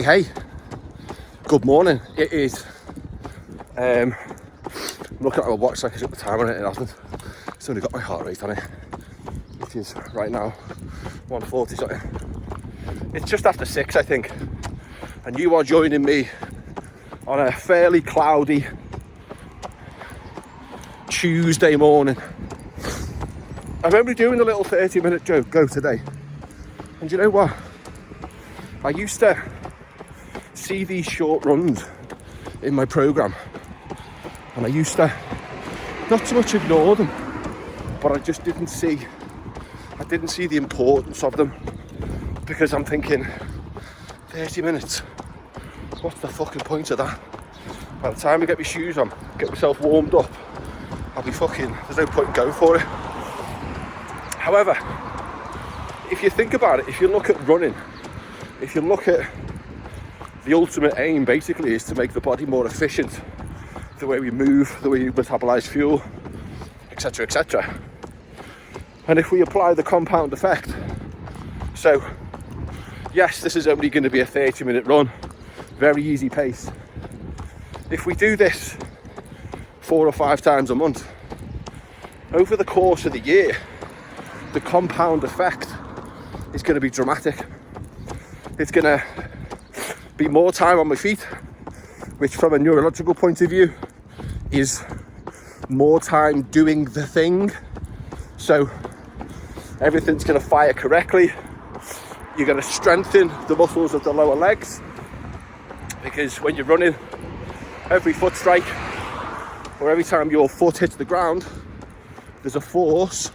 Hey, good morning. It is, I'm looking at my watch like I took the time on it, it hasn't. It's only got my heart rate on it, which is right now 140 something. It's just after 6, I think, and you are joining me on a fairly cloudy Tuesday morning. I'm only doing a little 30-minute go today, and you know what? I used to see these short runs in my program, and I used to not so much ignore them, but I just didn't see the importance of them, because I'm thinking 30 minutes, what's the fucking point of that? By the time I get my shoes on, get myself warmed up, I'll be fucking, there's no point in going for it. However, if you think about it, if you look at running, if you look at the ultimate aim, basically, is to make the body more efficient, the way we move, the way we metabolize fuel, etc, etc. And if we apply the compound effect, so yes, this is only going to be a 30-minute run, very easy pace. If we do this 4 or 5 times a month, over the course of the year, the compound effect is going to be dramatic. It's going to be more time on my feet, which from a neurological point of view is more time doing the thing. So everything's going to fire correctly. You're going to strengthen the muscles of the lower legs, because when you're running, every foot strike or every time your foot hits the ground, there's a force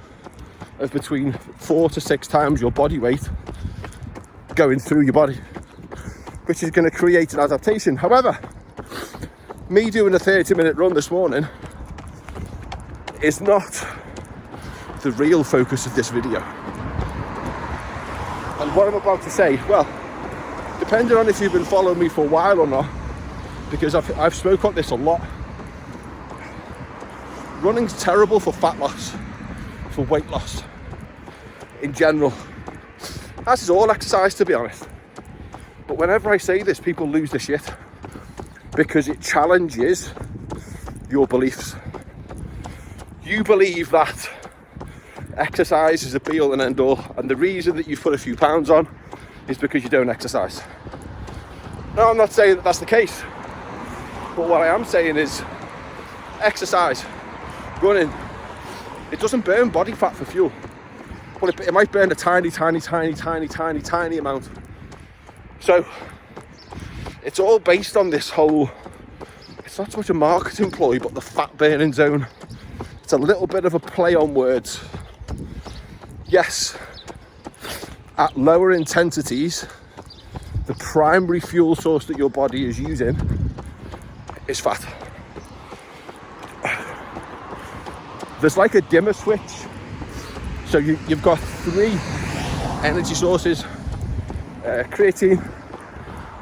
of between 4 to 6 times your body weight going through your body, which is going to create an adaptation. However, me doing a 30-minute run this morning is not the real focus of this video. And what I'm about to say, well, depending on if you've been following me for a while or not, because I've spoke on this a lot, running's terrible for fat loss, for weight loss in general, as is all exercise, to be honest. But whenever I say this, people lose their shit, because it challenges your beliefs. You believe that exercise is a be all and end all, and the reason that you put a few pounds on is because you don't exercise. Now, I'm not saying that that's the case, but what I am saying is exercise, running, it doesn't burn body fat for fuel. Well, it might burn a tiny amount. So it's all based on this whole, it's not so much a marketing ploy, but the fat burning zone. It's a little bit of a play on words. Yes, at lower intensities, the primary fuel source that your body is using is fat. There's like a dimmer switch. So you've got 3 energy sources: creatine,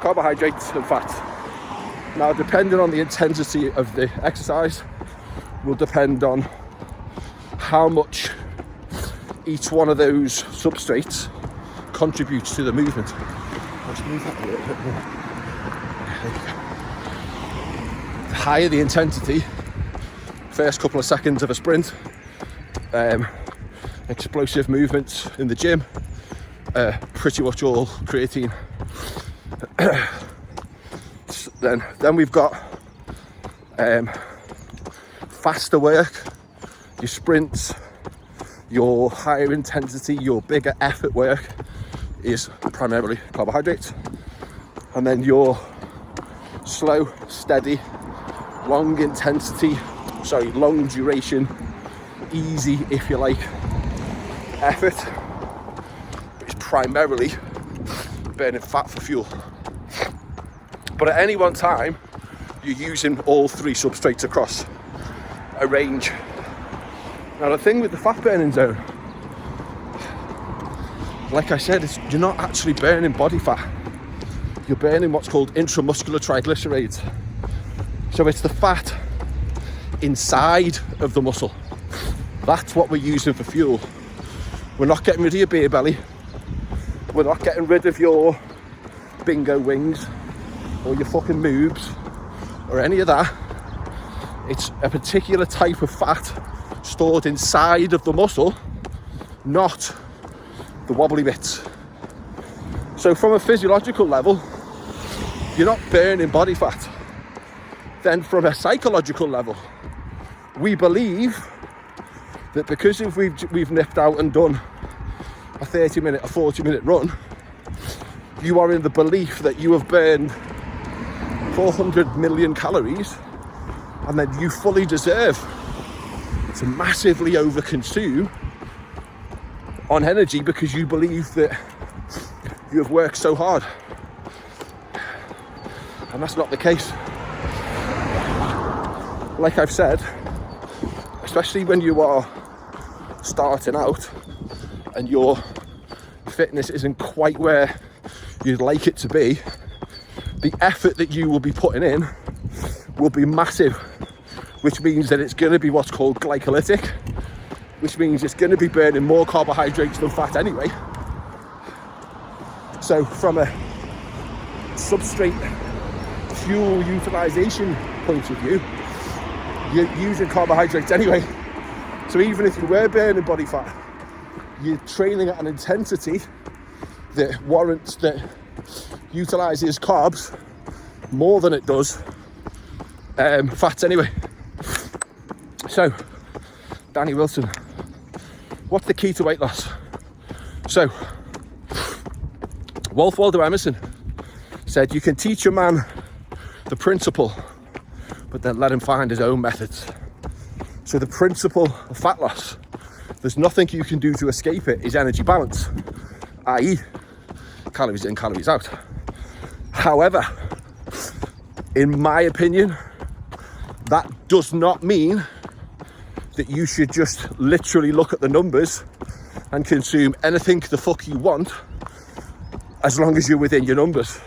carbohydrates and fat. Now, depending on the intensity of the exercise will depend on how much each one of those substrates contributes to the movement. Let's move that a little bit more. There you go. The higher the intensity, first couple of seconds of a sprint, explosive movements in the gym, pretty much all creatine. Then we've got faster work, your sprints, your higher intensity, your bigger effort work is primarily carbohydrates. And then your slow, steady, long duration, easy, if you like, effort is primarily burning fat for fuel. But at any one time, you're using all 3 substrates across a range. Now, the thing with the fat burning zone, like I said, is you're not actually burning body fat. You're burning what's called intramuscular triglycerides. So it's the fat inside of the muscle. That's what we're using for fuel. We're not getting rid of your beer belly. We're not getting rid of your bingo wings or your fucking moves or any of that. It's a particular type of fat stored inside of the muscle, not the wobbly bits. So from a physiological level, you're not burning body fat. Then from a psychological level, we believe that because if we've nipped out and done a 30-minute, a 40-minute run, you are in the belief that you have burned 400 million calories, and then you fully deserve to massively overconsume on energy because you believe that you have worked so hard. And that's not the case. Like I've said, especially when you are starting out and your fitness isn't quite where you'd like it to be, the effort that you will be putting in will be massive, which means that it's going to be what's called glycolytic, which means it's going to be burning more carbohydrates than fat anyway. So from a substrate fuel utilization point of view, you're using carbohydrates anyway. So even if you were burning body fat, you're training at an intensity that warrants, that utilizes carbs more than it does fats anyway. So, Danny Wilson, what's the key to weight loss? So, Ralph Waldo Emerson said you can teach a man the principle, but then let him find his own methods. So the principle of fat loss, there's nothing you can do to escape it, is energy balance, i.e. calories in, calories out. However, in my opinion, that does not mean that you should just literally look at the numbers and consume anything the fuck you want as long as you're within your numbers.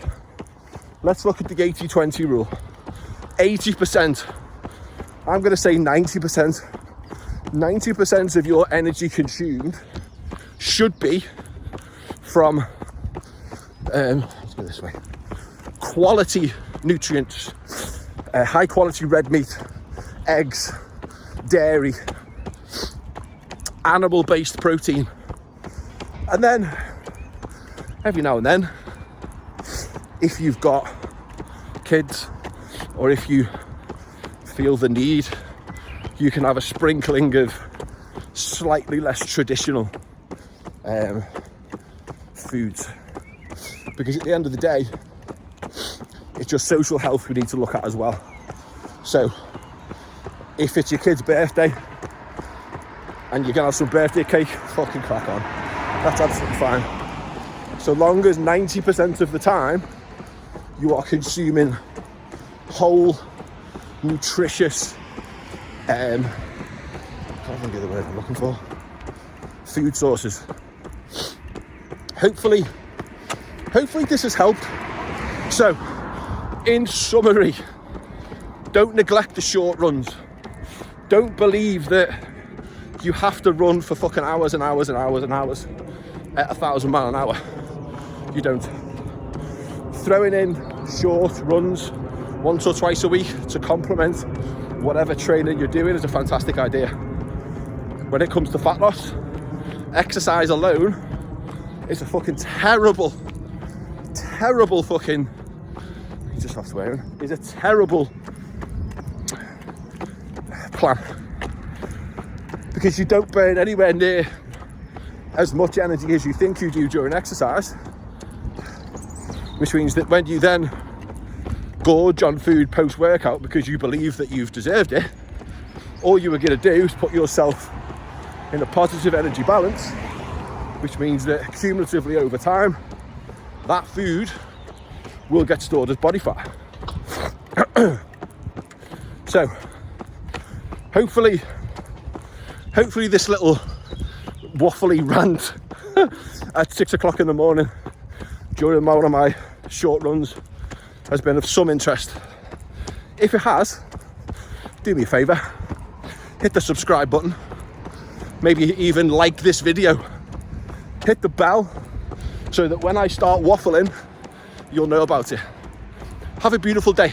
Let's look at the 80-20 rule. 80%, I'm going to say 90% of your energy consumed should be from, let's go this way, quality nutrients, high quality red meat, eggs, dairy, animal based protein. And then every now and then, if you've got kids or if you feel the need, you can have a sprinkling of slightly less traditional foods, because at the end of the day it's just social health we need to look at as well. So if it's your kid's birthday and you're gonna have some birthday cake, fucking crack on, that's absolutely fine, so long as 90% of the time you are consuming whole, nutritious, I can't think of the word I'm looking for, food sources. Hopefully this has helped. So, in summary, don't neglect the short runs. Don't believe that you have to run for fucking hours and hours and hours and hours at 1,000 miles an hour. You don't. Throwing in short runs once or twice a week to complement whatever training you're doing is a fantastic idea. When it comes to fat loss, exercise alone is a fucking terrible fucking, you just stop swearing, is a terrible plan, because you don't burn anywhere near as much energy as you think you do during exercise, which means that when you then gorge on food post-workout because you believe that you've deserved it, all you were going to do is put yourself in a positive energy balance, which means that cumulatively over time that food will get stored as body fat. So hopefully this little waffly rant at 6 o'clock in the morning during one of my short runs has been of some interest. If it has, do me a favour, hit the subscribe button, maybe even like this video, hit the bell so that when I start waffling you'll know about it. Have a beautiful day.